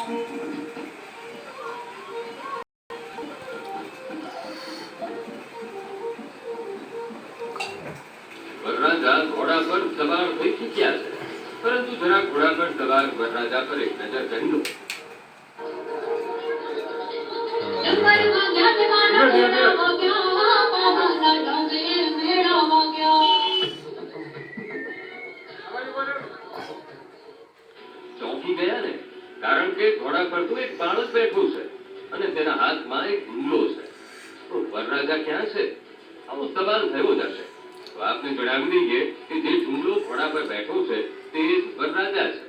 વરરાજા ઘોડા પર સવાર થઈ ચૂક્યા છે, પરંતુ જરા ઘોડા પર સવાર વરરાજા પર એક નજર કરી લો. ચોંકી ગયા ને, કારણ કે ઘોડા પર તો એક બાળક બેઠું છે અને તેના હાથમાં એક ઢૂંઢલો છે. તો વરરાજા ક્યાં છે? આવો સવાલ થયો જ હશે. તો આપને જણાવી દઈએ કે જે ઢૂંઢલો ઘોડા પર બેઠો છે તે વરરાજા છે.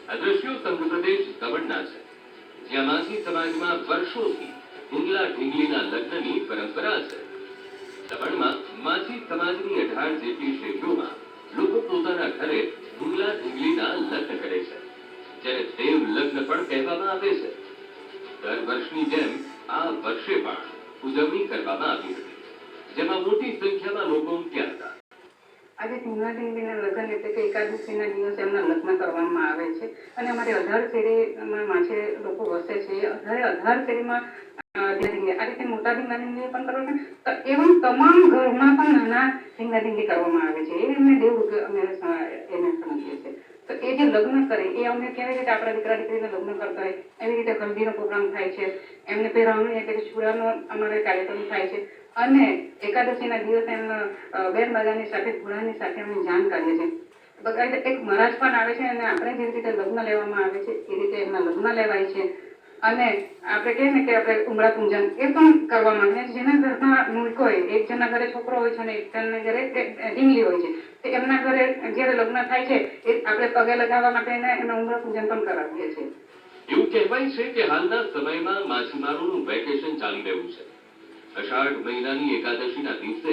આ દ્રશ્યો સંઘપ્રદેશ દમણના છે, જ્યાં માછી સમાજમાં વર્ષોથી ઢીંગલા ઢીંગલીના લગ્નની પરંપરા છે. દમણમાં માછી સમાજની 18 જેટલી શેરીઓમાં લોકો પોતાના ઘરે ઢીંગલા ઢીંગલીના લગ્ન કરે છે, જેને દેવ લગ્ન પણ કહેવામાં આવે છે. દર વર્ષની જેમ આ વર્ષે પણ ઉજવણી કરવામાં આવી હતી, જેમાં મોટી સંખ્યામાં લોકો ઉમટ્યા હતા. આજે ઢીંગલા ઢીંગલીના લગ્ન એટલે કે એકાદશીના દિવસે એમના લગ્ન કરવામાં આવે છે અને અમારી 18 શેરીમાં માછે લોકો વસે છે. 18 શેરીમાં આ રીતે મોટા ઢીંગલા ઢીંગલી પણ કરવામાં એવમ તમામ ઘરમાં પણ નાના ઢીંગલા ઢીંગલી કરવામાં આવે છે. એ એમને દેવ અમે એને સમજીએ છીએ. તો એ જે લગ્ન કરે એ અમને કેવી રીતે આપણા દીકરા દીકરીને લગ્ન કરતા હોય એવી રીતે હલ્દીનો પ્રોગ્રામ થાય છે, એમને પહેરાવણી એટલે કે ચૂડાનો અમારે કાર્યક્રમ થાય છે અને એકાદશીના દિવસે એમના બેન બાજાની સાથે ઘોડાની સાથે અમે જાન કરીએ છીએ. બધા એક મહારાજ પણ આવે છે અને આપણે જેવી રીતે લગ્ન લેવામાં આવે છે એ રીતે એમના લગ્ન લેવાય છે. અને આપણે કહીએ ને કે આપણે ઉમરા પૂજન એ પણ કરવામાં આવે છે. જેના ઘરમાં મૂર્ખ હોય, એક જણના ઘરે છોકરો હોય છે અને એક જણના ઘરે ઢીંગલી હોય છે, તો એમના ઘરે જ્યારે લગ્ન થાય છે એ આપણે પગે લગાવવા માટે એના ઉમરા પૂજન પણ કરાવીએ છીએ. એવું કહેવાય છે કે હાલના સમયમાં માછીમારોનું વેકેશન ચાલી રહ્યું છે. અષાઢ મહિનાની એકાદશીના દિવસે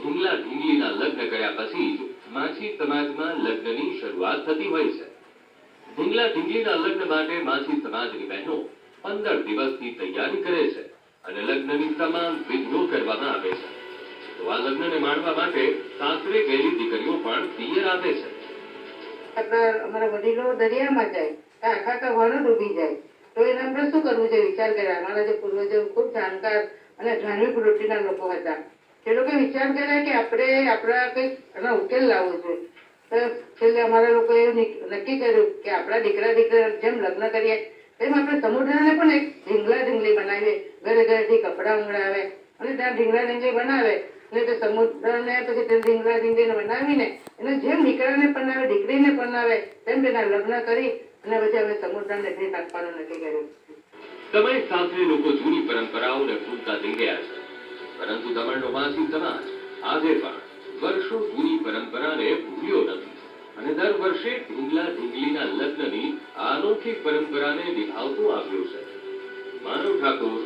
ઢીંગલા ઢીંગલીના લગ્ન કર્યા પછી માછી સમાજમાં લગ્નની શરૂઆત થતી હોય છે. ઢીંગલા ઢીંગલીના લગ્ન માટે માછી સમાજની બહેનો 15 દિવસની તૈયારી કરે છે અને લગ્નની તમામ વિધિઓ કરવામાં આવે છે. તો આ લગ્નને માણવા માટે સાસરે ગયેલી દીકરીઓ પણ પિયર આવે છે. અમારા વડીલો દરિયામાં જાય, આખા વણ ડૂબી જાય, તો એને આપણે શું કરવું છે વિચાર કર્યા. અમારા જે પૂર્વજો ખૂબ જાણકાર અને ધાર્મિક વૃત્તિના લોકો હતા, તે લોકો વિચાર કર્યા કે આપણે આપણા કંઈક એનો ઉકેલ લાવવો જોઈએ. તો છેલ્લે અમારા લોકોએ નક્કી કર્યું કે આપણા દીકરા દીકરા જેમ લગ્ન કરીએ તેમ આપણે સમુદ્રને પણ એક ઢીંગલા ઢીંગલી બનાવીએ. ઘરે ઘરેથી કપડાં ઉમરાવે અને ત્યાં ઢીંગલા ઢીંગલી બનાવે અને તે સમુદ્રને પછી તે ઢીંગલા ઢીંગલીને બનાવીને એને જેમ દીકરાને પનાવે દીકરીને પનાવે તેમ તેના લગ્ન કરી અને પછી અમે સમુદ્રને ભેટ આપવાનું નક્કી કર્યું. સમય સાથે લોકો જૂની પરંપરાઓને ભૂલતા થઈ ગયા છે, પરંતુ દમણનો માછી સમાજ આજે પણ વર્ષો જૂની પરંપરાને ભૂલ્યો નથી અને દર વર્ષે ઢીંગલા ઢીંગલીના લગ્નની આ અનોખી પરંપરાને નિભાવતો આવ્યો છે. માનવ ઠાકોર,